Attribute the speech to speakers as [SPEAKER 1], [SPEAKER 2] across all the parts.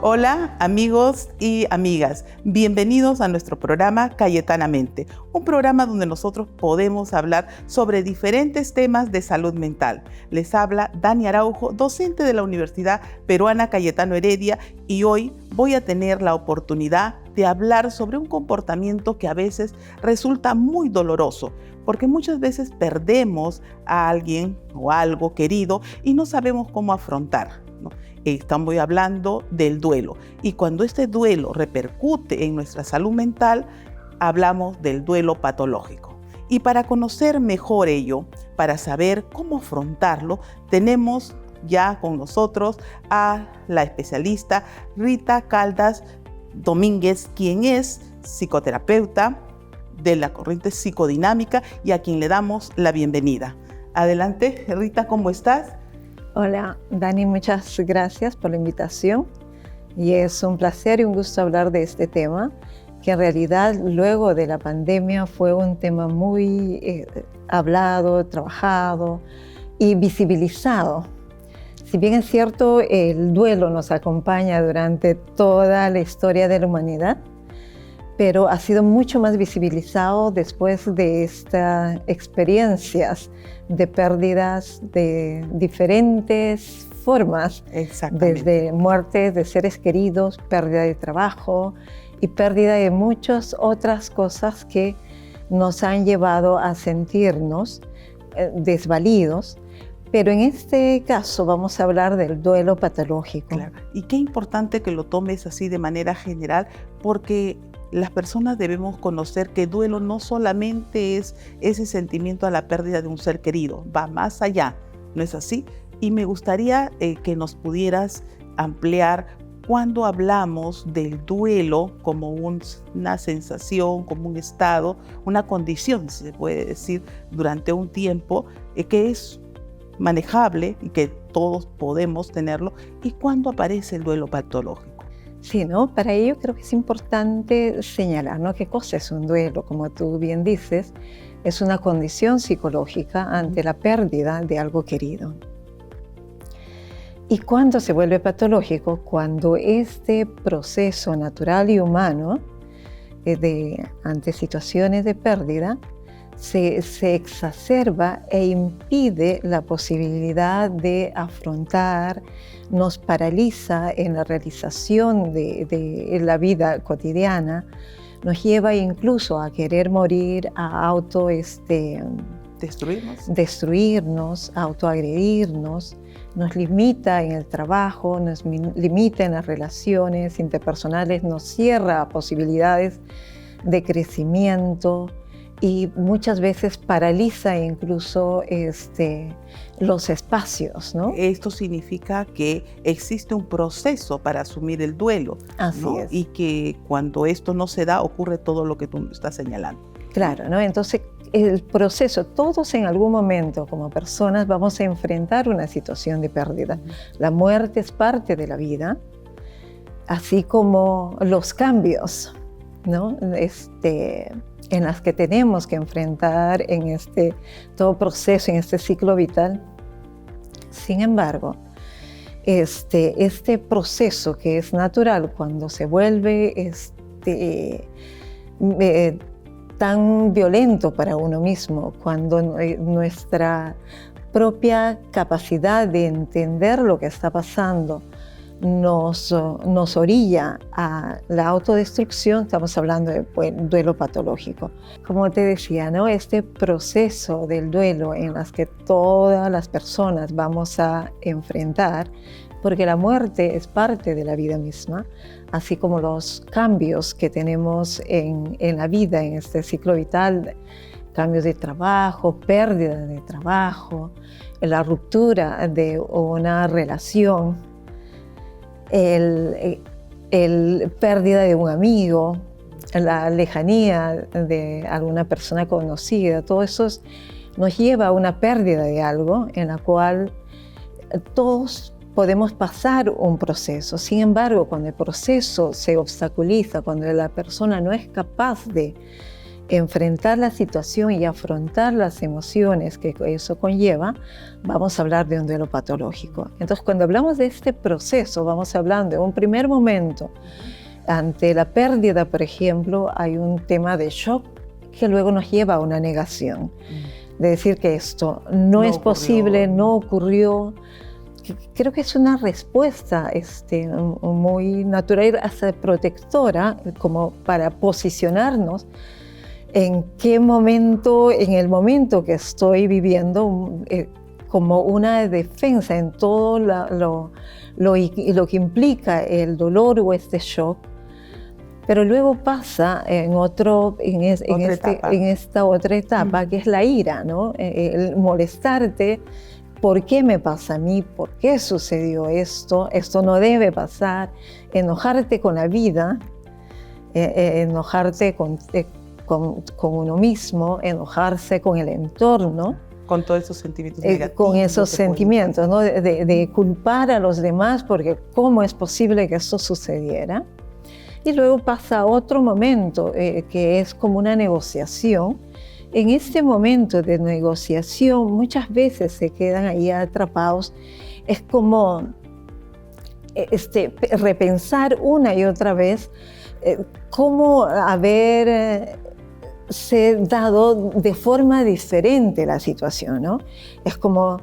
[SPEAKER 1] Hola amigos y amigas, bienvenidos a nuestro programa Cayetanamente, un programa donde nosotros podemos hablar sobre diferentes temas de salud mental. Les habla Dani Araujo, docente de la Universidad Peruana Cayetano Heredia, y hoy voy a tener la oportunidad de hablar sobre un comportamiento que a veces resulta muy doloroso, porque muchas veces perdemos a alguien o algo querido y no sabemos cómo afrontar, ¿no? Estamos hablando del duelo, y cuando este duelo repercute en nuestra salud mental, hablamos del duelo patológico. Y para conocer mejor ello, para saber cómo afrontarlo, tenemos ya con nosotros a la especialista Rita Caldas Domínguez, quien es psicoterapeuta de la corriente psicodinámica y a quien le damos la bienvenida. Adelante, Rita, ¿cómo estás?
[SPEAKER 2] Hola, Dani, muchas gracias por la invitación. Y es un placer y un gusto hablar de este tema, que en realidad luego de la pandemia fue un tema muy hablado, trabajado y visibilizado. Si bien es cierto, el duelo nos acompaña durante toda la historia de la humanidad, pero ha sido mucho más visibilizado después de estas experiencias de pérdidas de diferentes formas, desde muertes de seres queridos, pérdida de trabajo y pérdida de muchas otras cosas que nos han llevado a sentirnos desvalidos. Pero en este caso vamos a hablar del duelo patológico.
[SPEAKER 1] Claro. Y qué importante que lo tomes así de manera general, porque las personas debemos conocer que duelo no solamente es ese sentimiento a la pérdida de un ser querido, va más allá, ¿no es así? Y me gustaría que nos pudieras ampliar cuando hablamos del duelo como una sensación, como un estado, una condición, si se puede decir, durante un tiempo que es manejable y que todos podemos tenerlo, y cuándo aparece el duelo patológico.
[SPEAKER 2] Sí, ¿no? Para ello creo que es importante señalar, ¿no?, qué cosa es un duelo. Como tú bien dices, es una condición psicológica ante la pérdida de algo querido. ¿Y cuándo se vuelve patológico? Cuando este proceso natural y humano ante situaciones de pérdida se exacerba e impide la posibilidad de afrontar, nos paraliza en la realización de la vida cotidiana, nos lleva incluso a querer morir, a destruirnos, a autoagredirnos, nos limita en el trabajo, nos limita en las relaciones interpersonales, nos cierra posibilidades de crecimiento, y muchas veces paraliza incluso los espacios, ¿no?
[SPEAKER 1] Esto significa que existe un proceso para asumir el duelo,
[SPEAKER 2] Así
[SPEAKER 1] ¿no?
[SPEAKER 2] es.
[SPEAKER 1] Y que cuando esto no se da, ocurre todo lo que tú estás señalando.
[SPEAKER 2] Claro, ¿no? Entonces, el proceso, todos en algún momento como personas vamos a enfrentar una situación de pérdida. La muerte es parte de la vida, así como los cambios, ¿no? En las que tenemos que enfrentar en todo proceso, en este ciclo vital. Sin embargo, este proceso que es natural, cuando se vuelve tan violento para uno mismo, cuando nuestra propia capacidad de entender lo que está pasando nos orilla a la autodestrucción, estamos hablando de duelo patológico. Como te decía, ¿no?, este proceso del duelo en las que todas las personas vamos a enfrentar, porque la muerte es parte de la vida misma, así como los cambios que tenemos en la vida, en este ciclo vital, cambios de trabajo, pérdida de trabajo, la ruptura de una relación, el pérdida de un amigo, la lejanía de alguna persona conocida, todo eso nos lleva a una pérdida de algo en la cual todos podemos pasar un proceso. Sin embargo, cuando el proceso se obstaculiza, cuando la persona no es capaz de enfrentar la situación y afrontar las emociones que eso conlleva, vamos a hablar de un duelo patológico. Entonces, cuando hablamos de este proceso, vamos hablando de un primer momento. Ante la pérdida, por ejemplo, hay un tema de shock que luego nos lleva a una negación. De decir que esto no es posible, no ocurrió. Creo que es una respuesta muy natural, hasta protectora, como para posicionarnos en qué momento, en el momento que estoy viviendo, como una defensa en todo lo que implica el dolor o este shock. Pero luego pasa en esta otra etapa, que es la ira, ¿no? El molestarte. ¿Por qué me pasa a mí? ¿Por qué sucedió esto? Esto no debe pasar. Enojarte con la vida, enojarte con uno mismo, enojarse con el entorno.
[SPEAKER 1] Con todos esos sentimientos negativos.
[SPEAKER 2] Con esos sentimientos, ¿no? De culpar a los demás porque ¿cómo es posible que esto sucediera? Y luego pasa otro momento que es como una negociación. En este momento de negociación muchas veces se quedan ahí atrapados. Es como repensar una y otra vez cómo haberse dado de forma diferente la situación, ¿no? Es como,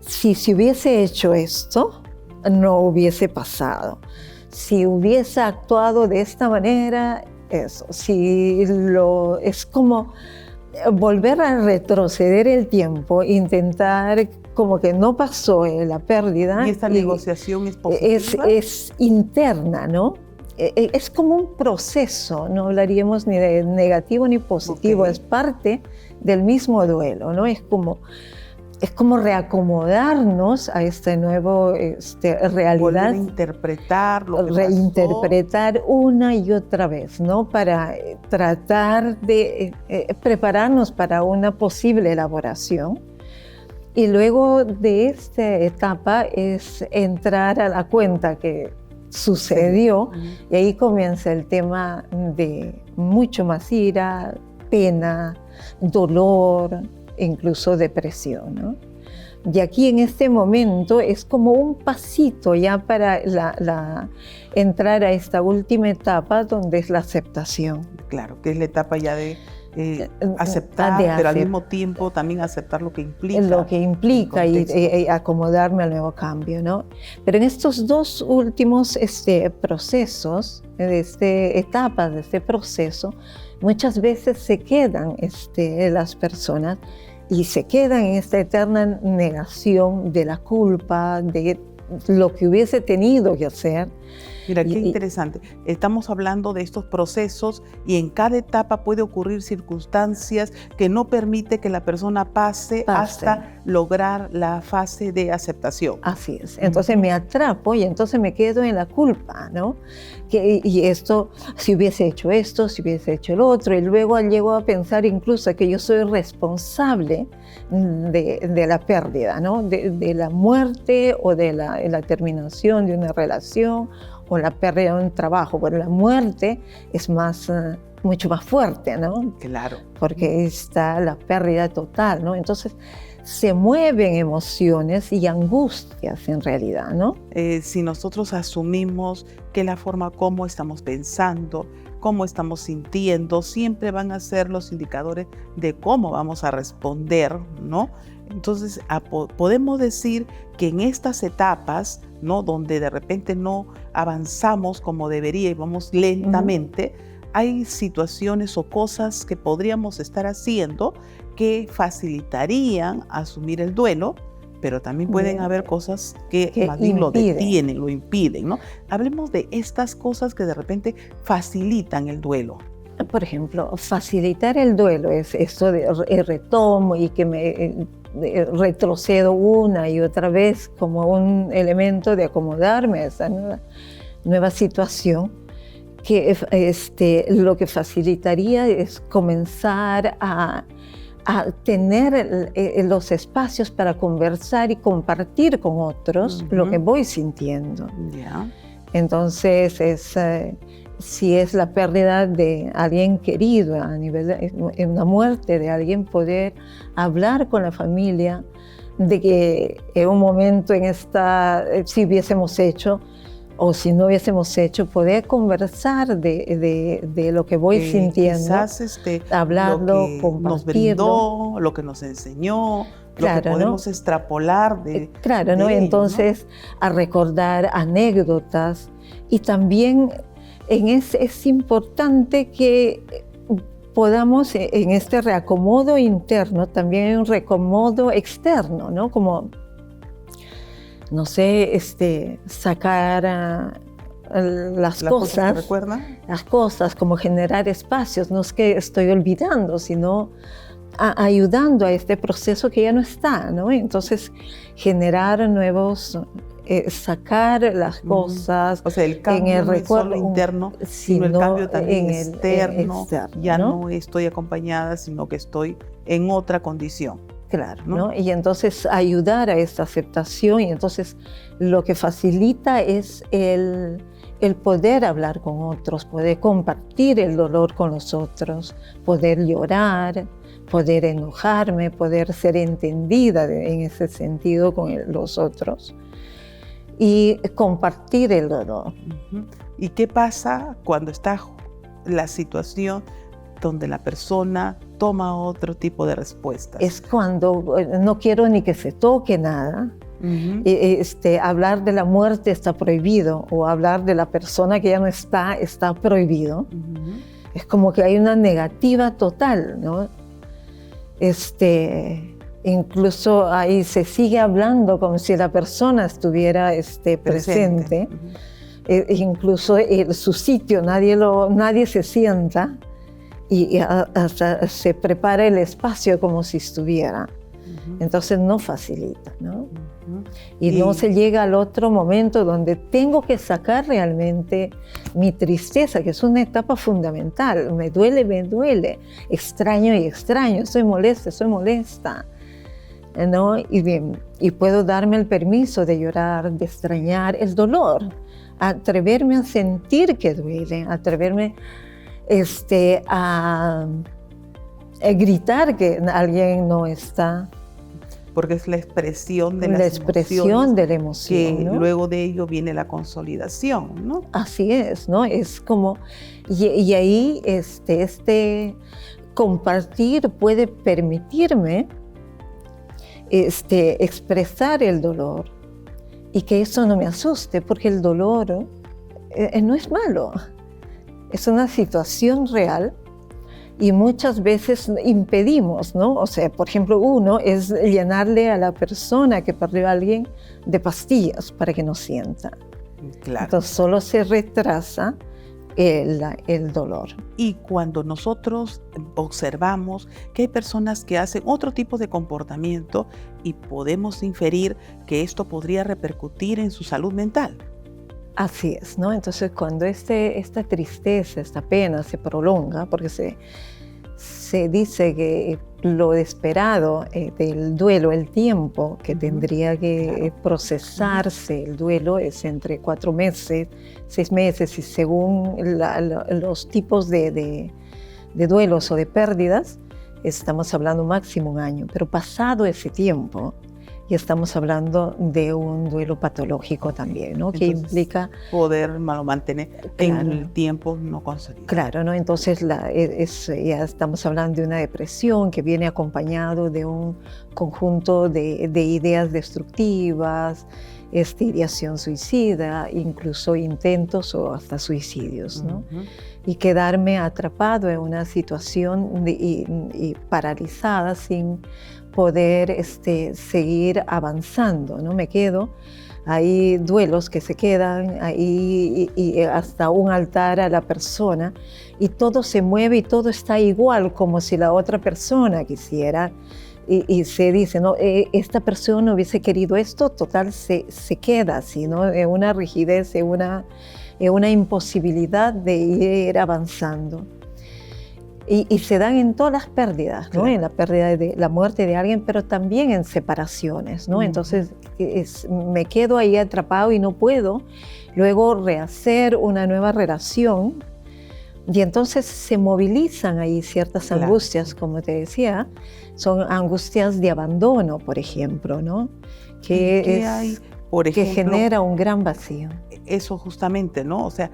[SPEAKER 2] si se hubiese hecho esto, no hubiese pasado. Si hubiese actuado de esta manera, eso. Es como volver a retroceder el tiempo, intentar como que no pasó la pérdida.
[SPEAKER 1] ¿Y esta negociación es positiva?
[SPEAKER 2] Es interna, ¿no? Es como un proceso, no hablaríamos ni de negativo ni positivo, es parte del mismo duelo, ¿no? Es como reacomodarnos a esta nueva realidad.
[SPEAKER 1] Volver a interpretar lo que
[SPEAKER 2] reinterpretar una y otra vez, ¿no? Para tratar de prepararnos para una posible elaboración. Y luego de esta etapa es entrar a la cuenta que sucedió, y ahí comienza el tema de mucho más ira, pena, dolor, incluso depresión, ¿no? Y aquí en este momento es como un pasito ya para entrar a esta última etapa donde es la aceptación.
[SPEAKER 1] Claro, que es la etapa ya de aceptar, pero al mismo tiempo también aceptar lo que implica.
[SPEAKER 2] Lo que implica y acomodarme al nuevo cambio, ¿no? Pero en estos dos últimos procesos, etapas de este proceso, muchas veces se quedan las personas y se quedan en esta eterna negación de la culpa, de lo que hubiese tenido que hacer.
[SPEAKER 1] Mira, qué interesante. Estamos hablando de estos procesos y en cada etapa puede ocurrir circunstancias que no permite que la persona pase hasta lograr la fase de aceptación.
[SPEAKER 2] Así es. Entonces me atrapo y entonces me quedo en la culpa, ¿no? Y esto, si hubiese hecho esto, si hubiese hecho el otro, y luego llego a pensar incluso que yo soy responsable de la pérdida, ¿no? De la muerte o de la terminación de una relación o la pérdida de un trabajo. Bueno, la muerte es mucho más fuerte, ¿no?
[SPEAKER 1] Claro.
[SPEAKER 2] Porque está la pérdida total, ¿no? Entonces se mueven emociones y angustias en realidad, ¿no?
[SPEAKER 1] Si nosotros asumimos que la forma como estamos pensando, cómo estamos sintiendo, siempre van a ser los indicadores de cómo vamos a responder, ¿no? Entonces, podemos decir que en estas etapas, ¿no? Donde de repente no avanzamos como debería y vamos lentamente, hay situaciones o cosas que podríamos estar haciendo que facilitarían asumir el duelo, pero también pueden haber cosas que más bien lo detienen, lo impiden, ¿no? Hablemos de estas cosas que de repente facilitan el duelo.
[SPEAKER 2] Por ejemplo, facilitar el duelo es esto de retomo y que me retrocedo una y otra vez como un elemento de acomodarme a esa nueva situación, que lo que facilitaría es comenzar a a tener los espacios para conversar y compartir con otros lo que voy sintiendo.
[SPEAKER 1] Yeah.
[SPEAKER 2] Entonces, si es la pérdida de alguien querido, a nivel de una muerte de alguien, poder hablar con la familia de que en un momento si hubiésemos hecho o si no hubiésemos hecho, poder conversar de lo que voy sintiendo,
[SPEAKER 1] quizás
[SPEAKER 2] hablarlo,
[SPEAKER 1] lo que
[SPEAKER 2] compartirlo.
[SPEAKER 1] nos brindó, lo que nos enseñó,
[SPEAKER 2] claro,
[SPEAKER 1] lo que podemos extrapolar
[SPEAKER 2] claro, ¿no?
[SPEAKER 1] de ello,
[SPEAKER 2] entonces, ¿no? A recordar anécdotas y también es importante que podamos en este reacomodo interno, también un reacomodo externo, ¿no? Como, no sé, sacar las cosas.
[SPEAKER 1] ¿Te recuerda?
[SPEAKER 2] Las cosas, como generar espacios. No es que estoy olvidando, sino ayudando a este proceso que ya no está, ¿no? Entonces, generar nuevos, sacar las cosas.
[SPEAKER 1] O sea, el cambio
[SPEAKER 2] en el
[SPEAKER 1] no es
[SPEAKER 2] recuerdo,
[SPEAKER 1] solo interno, sino el cambio también externo. Ya no estoy acompañada, sino que estoy en otra condición.
[SPEAKER 2] Claro, ¿no? Y entonces ayudar a esta aceptación, y entonces lo que facilita es el poder hablar con otros, poder compartir el dolor con los otros, poder llorar, poder enojarme, poder ser entendida en ese sentido con los otros y compartir el dolor.
[SPEAKER 1] ¿Y qué pasa cuando está la situación donde la persona toma otro tipo de respuestas?
[SPEAKER 2] Es cuando no quiero ni que se toque nada. Hablar de la muerte está prohibido, o hablar de la persona que ya no está prohibido. Es como que hay una negativa total, ¿no? Incluso ahí se sigue hablando como si la persona estuviera presente. Incluso su sitio, nadie se sienta. Y hasta se prepara el espacio como si estuviera. Entonces no facilita, ¿no? Y no se llega al otro momento donde tengo que sacar realmente mi tristeza, que es una etapa fundamental. Me duele, extraño y extraño, estoy molesta, ¿no? Y puedo darme el permiso de llorar, de extrañar el dolor, atreverme a sentir que duele, atreverme a gritar que alguien no está.
[SPEAKER 1] Porque es la expresión de
[SPEAKER 2] la expresión de la emoción,
[SPEAKER 1] que
[SPEAKER 2] ¿no?
[SPEAKER 1] luego de ello viene la consolidación, ¿no?
[SPEAKER 2] Así es, ¿no? Es como, y ahí compartir puede permitirme expresar el dolor y que eso no me asuste, porque el dolor no es malo. Es una situación real y muchas veces impedimos, ¿no? O sea, por ejemplo, uno es llenarle a la persona que perdió a alguien de pastillas para que no sienta.
[SPEAKER 1] Claro.
[SPEAKER 2] Entonces solo se retrasa el dolor.
[SPEAKER 1] Y cuando nosotros observamos que hay personas que hacen otro tipo de comportamiento y podemos inferir que esto podría repercutir en su salud mental.
[SPEAKER 2] Así es, ¿no? Entonces cuando esta tristeza, esta pena se prolonga, porque se dice que lo esperado del duelo, el tiempo que tendría que procesarse el duelo es entre 4 meses, 6 meses, y según los tipos de duelos o de pérdidas, estamos hablando máximo 1 año, pero pasado ese tiempo, y estamos hablando de un duelo patológico también, ¿no?
[SPEAKER 1] Entonces,
[SPEAKER 2] que implica
[SPEAKER 1] poder mantener en el tiempo no consolidado.
[SPEAKER 2] Claro, ¿no? Entonces ya estamos hablando de una depresión que viene acompañado de un conjunto de ideas destructivas, ideación suicida, incluso intentos o hasta suicidios, ¿no? Y quedarme atrapado en una situación y paralizada sin poder seguir avanzando, ¿no? Me quedo, hay duelos que se quedan ahí y hasta un altar a la persona y todo se mueve y todo está igual como si la otra persona quisiera y se dice, ¿no? Esta persona hubiese querido esto, total se queda así, ¿no? Una rigidez, una imposibilidad de ir avanzando. Y se dan en todas las pérdidas, ¿no?
[SPEAKER 1] Claro.
[SPEAKER 2] En la pérdida de la muerte de alguien, pero también en separaciones, ¿no? Entonces me quedo ahí atrapado y no puedo luego rehacer una nueva relación. Y entonces se movilizan ahí ciertas
[SPEAKER 1] Claro.
[SPEAKER 2] angustias, como te decía, son angustias de abandono, por ejemplo, ¿no?
[SPEAKER 1] ¿Qué hay, por
[SPEAKER 2] que
[SPEAKER 1] ejemplo,
[SPEAKER 2] genera un gran vacío?
[SPEAKER 1] eso justamente, ¿no? O sea,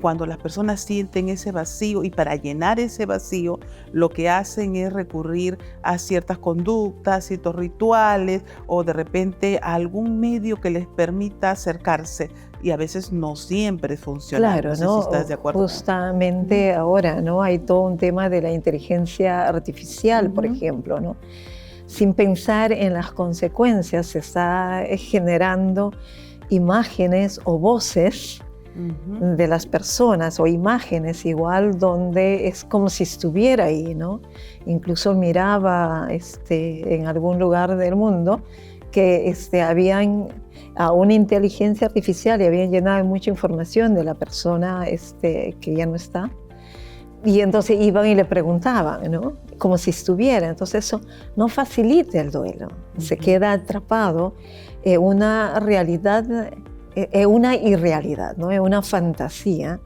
[SPEAKER 1] cuando las personas sienten ese vacío y para llenar ese vacío, lo que hacen es recurrir a ciertas conductas, ciertos rituales o de repente a algún medio que les permita acercarse y a veces no siempre funciona.
[SPEAKER 2] Claro,
[SPEAKER 1] No sé
[SPEAKER 2] ¿no?
[SPEAKER 1] si estás de acuerdo.
[SPEAKER 2] Justamente ahora, ¿no? Hay todo un tema de la inteligencia artificial, por ejemplo, ¿no? Sin pensar en las consecuencias, se está generando imágenes o voces de las personas o imágenes igual donde es como si estuviera ahí, ¿no? Incluso miraba en algún lugar del mundo que habían a una inteligencia artificial y habían llenado mucha información de la persona que ya no está. Y entonces iban y le preguntaban, ¿no? Como si estuviera. Entonces eso no facilita el duelo. Se queda atrapado en una realidad, en una irrealidad, ¿no? En una fantasía.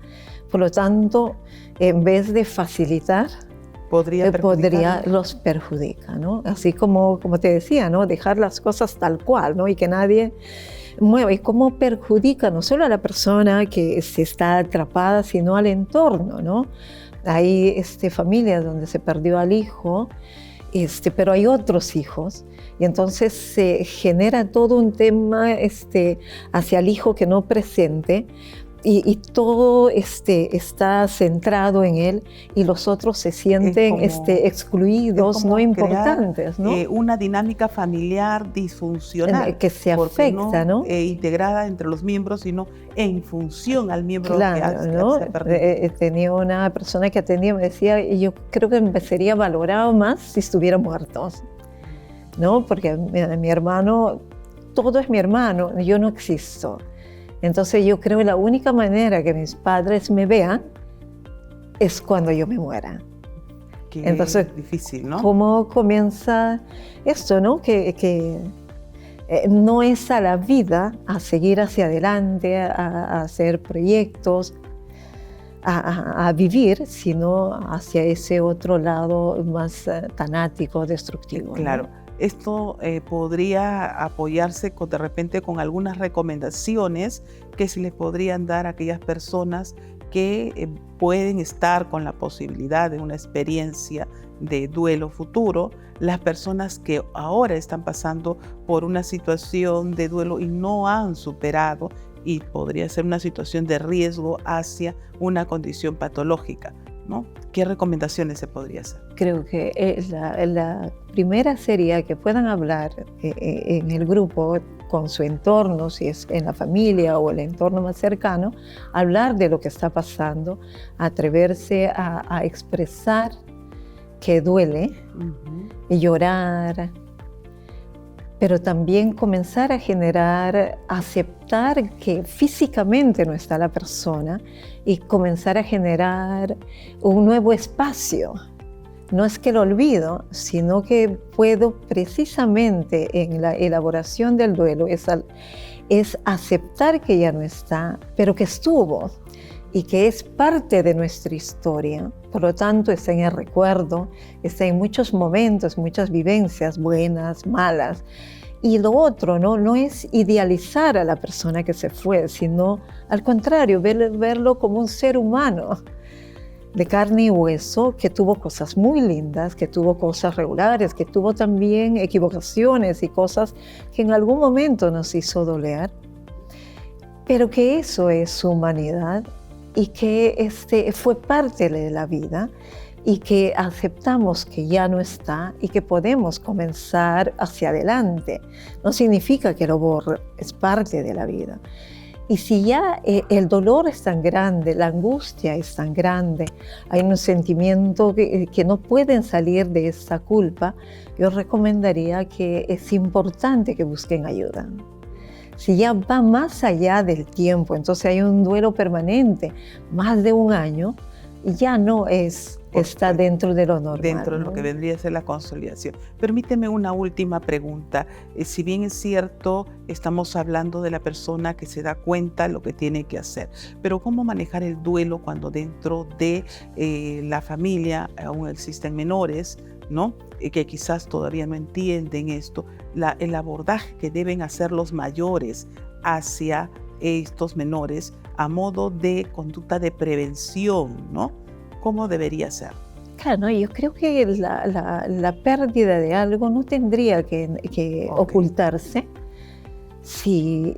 [SPEAKER 2] Por lo tanto, en vez de facilitar, los perjudica, ¿no? Así como te decía, ¿no? Dejar las cosas tal cual, ¿no? Y que nadie mueva. Y cómo perjudica no solo a la persona que se está atrapada, sino al entorno, ¿no? Hay familias donde se perdió al hijo, pero hay otros hijos, y entonces se genera todo un tema hacia el hijo que no presente, y todo está centrado en él, y los otros se sienten excluidos, no importantes, ¿no?
[SPEAKER 1] Una dinámica familiar disfuncional.
[SPEAKER 2] Que se afecta, ¿no?
[SPEAKER 1] Integrada entre los miembros, sino en función al miembro
[SPEAKER 2] claro,
[SPEAKER 1] que
[SPEAKER 2] ¿no?
[SPEAKER 1] se perdió.
[SPEAKER 2] Tenía una persona que atendía, me decía, yo creo que me sería valorado más si estuviera muerto, ¿no? Porque mi hermano, todo es mi hermano, yo no existo. Entonces yo creo que la única manera que mis padres me vean es cuando yo me muera.
[SPEAKER 1] Entonces, es difícil, ¿no?
[SPEAKER 2] ¿Cómo comienza esto, no? Que no es a la vida a seguir hacia adelante, a hacer proyectos, a vivir, sino hacia ese otro lado más tanático, destructivo.
[SPEAKER 1] Claro.
[SPEAKER 2] ¿no?
[SPEAKER 1] Esto podría apoyarse de repente con algunas recomendaciones que se les podrían dar a aquellas personas que pueden estar con la posibilidad de una experiencia de duelo futuro, las personas que ahora están pasando por una situación de duelo y no han superado, y podría ser una situación de riesgo hacia una condición patológica, ¿no? ¿Qué recomendaciones se podría hacer?
[SPEAKER 2] Creo que la primera sería que puedan hablar en el grupo con su entorno, si es en la familia o el entorno más cercano, hablar de lo que está pasando, atreverse a expresar que duele, y llorar, pero también comenzar a generar, aceptar que físicamente no está la persona y comenzar a generar un nuevo espacio. No es que lo olvido, sino que puedo precisamente en la elaboración del duelo es aceptar que ya no está, pero que estuvo y que es parte de nuestra historia. Por lo tanto, está en el recuerdo, está en muchos momentos, muchas vivencias, buenas, malas. Y lo otro, no es idealizar a la persona que se fue, sino al contrario, verlo como un ser humano de carne y hueso, que tuvo cosas muy lindas, que tuvo cosas regulares, que tuvo también equivocaciones y cosas que en algún momento nos hizo doler, pero que eso es su humanidad y que fue parte de la vida y que aceptamos que ya no está y que podemos comenzar hacia adelante. No significa que lo borre, es parte de la vida. Y si ya el dolor es tan grande, la angustia es tan grande, hay un sentimiento que no pueden salir de esta culpa, yo recomendaría que es importante que busquen ayuda. Si ya va más allá del tiempo, entonces hay un duelo permanente, más de un año, ya no está dentro de lo normal.
[SPEAKER 1] Dentro de lo que vendría a ser la consolidación. Permíteme una última pregunta. Si bien es cierto, estamos hablando de la persona que se da cuenta lo que tiene que hacer, pero ¿cómo manejar el duelo cuando dentro de la familia aún existen menores, ¿no? Que quizás todavía no entienden esto, el abordaje que deben hacer los mayores hacia estos menores a modo de conducta de prevención, ¿no? ¿Cómo debería ser?
[SPEAKER 2] Claro, ¿no? Yo creo que la pérdida de algo no tendría que ocultarse. Si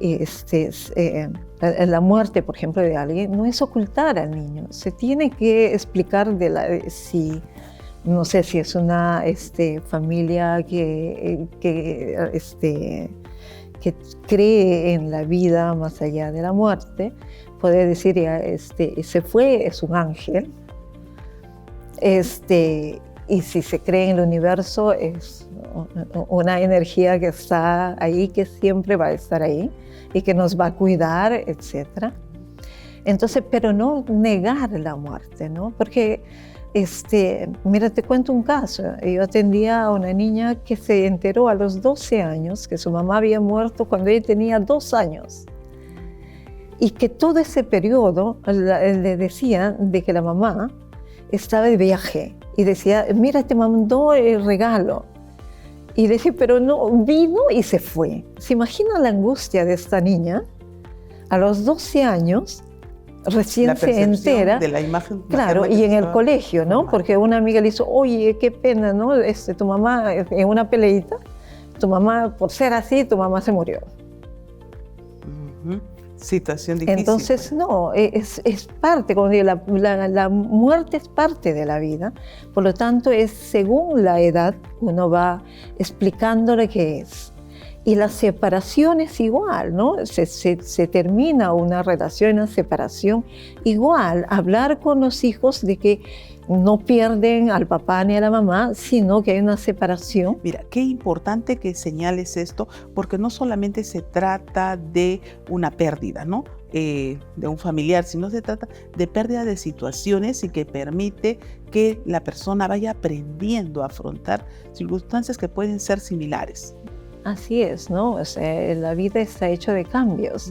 [SPEAKER 2] la muerte, por ejemplo, de alguien, no es ocultar al niño. Se tiene que explicar no sé si es una familia que cree en la vida más allá de la muerte, puede decir, se fue, es un ángel. Y si se cree en el universo, es una energía que está ahí, que siempre va a estar ahí y que nos va a cuidar, etc. Entonces, pero no negar la muerte, ¿no? Porque, mira, te cuento un caso. Yo atendía a una niña que se enteró a los 12 años que su mamá había muerto cuando ella tenía 2 años. Y que todo ese periodo le decían de que la mamá estaba de viaje y decía, mira, te mandó el regalo. Y decía, pero no, vino y se fue. ¿Se imagina la angustia de esta niña? A los 12 años, recién se entera.
[SPEAKER 1] De la imagen.
[SPEAKER 2] Claro, y en el colegio, ¿no? Porque una amiga le hizo, oye, qué pena, ¿no? Tu mamá, en una peleita, tu mamá, por ser así, tu mamá se murió.
[SPEAKER 1] Situación difícil.
[SPEAKER 2] Entonces, no, es parte, como digo, la muerte es parte de la vida, por lo tanto, es según la edad, uno va explicando lo que es. Y la separación es igual, ¿no? Se termina una relación, una separación, igual, hablar con los hijos de que no pierden al papá ni a la mamá, sino que hay una separación.
[SPEAKER 1] Mira, qué importante que señales esto, porque no solamente se trata de una pérdida, ¿no? De un familiar, sino se trata de pérdida de situaciones y que permite que la persona vaya aprendiendo a afrontar circunstancias que pueden ser similares.
[SPEAKER 2] Así es, ¿no? O sea, la vida está hecha de cambios.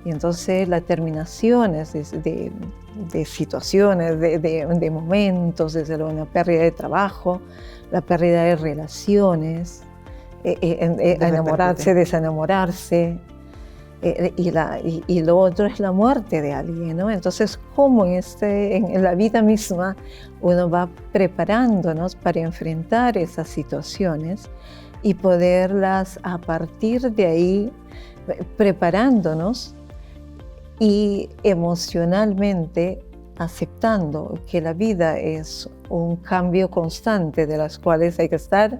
[SPEAKER 2] Y entonces las terminaciones de situaciones, de momentos, desde una pérdida de trabajo, la pérdida de relaciones, enamorarse, desenamorarse, y lo otro es la muerte de alguien, ¿no? Entonces, ¿cómo en la vida misma uno va preparándonos para enfrentar esas situaciones y poderlas a partir de ahí, preparándonos y emocionalmente aceptando que la vida es un cambio constante de las cuales hay que estar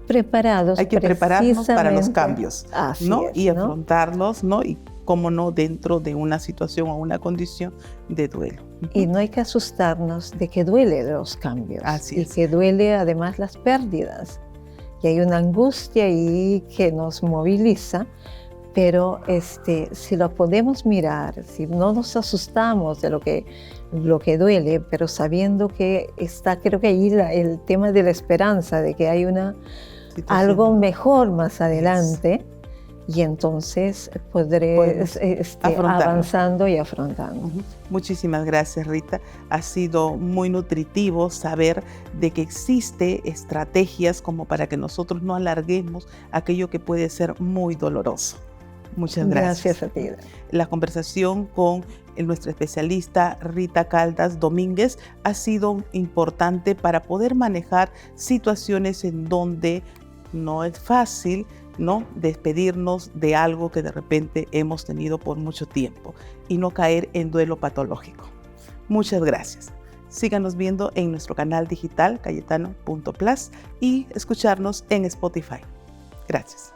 [SPEAKER 2] preparados.
[SPEAKER 1] Hay que prepararnos para los cambios,
[SPEAKER 2] así
[SPEAKER 1] ¿no?
[SPEAKER 2] es,
[SPEAKER 1] y
[SPEAKER 2] ¿no?
[SPEAKER 1] afrontarlos, ¿no? Y cómo no dentro de una situación o una condición de duelo.
[SPEAKER 2] Y no hay que asustarnos de que duele los cambios.
[SPEAKER 1] Así es.
[SPEAKER 2] Y que duele además las pérdidas. Y hay una angustia ahí que nos moviliza, pero si lo podemos mirar, si no nos asustamos de lo que duele, pero sabiendo que está, creo que ahí el tema de la esperanza, de que hay algo mejor más adelante, y entonces podré avanzando y afrontando.
[SPEAKER 1] Muchísimas gracias, Rita. Ha sido muy nutritivo saber de que existe estrategias como para que nosotros no alarguemos aquello que puede ser muy doloroso. Muchas gracias.
[SPEAKER 2] Gracias a ti.
[SPEAKER 1] La conversación con nuestra especialista Rita Caldas Domínguez ha sido importante para poder manejar situaciones en donde no es fácil, ¿no?, despedirnos de algo que de repente hemos tenido por mucho tiempo y no caer en duelo patológico. Muchas gracias. Síganos viendo en nuestro canal digital cayetano.plus y escucharnos en Spotify. Gracias.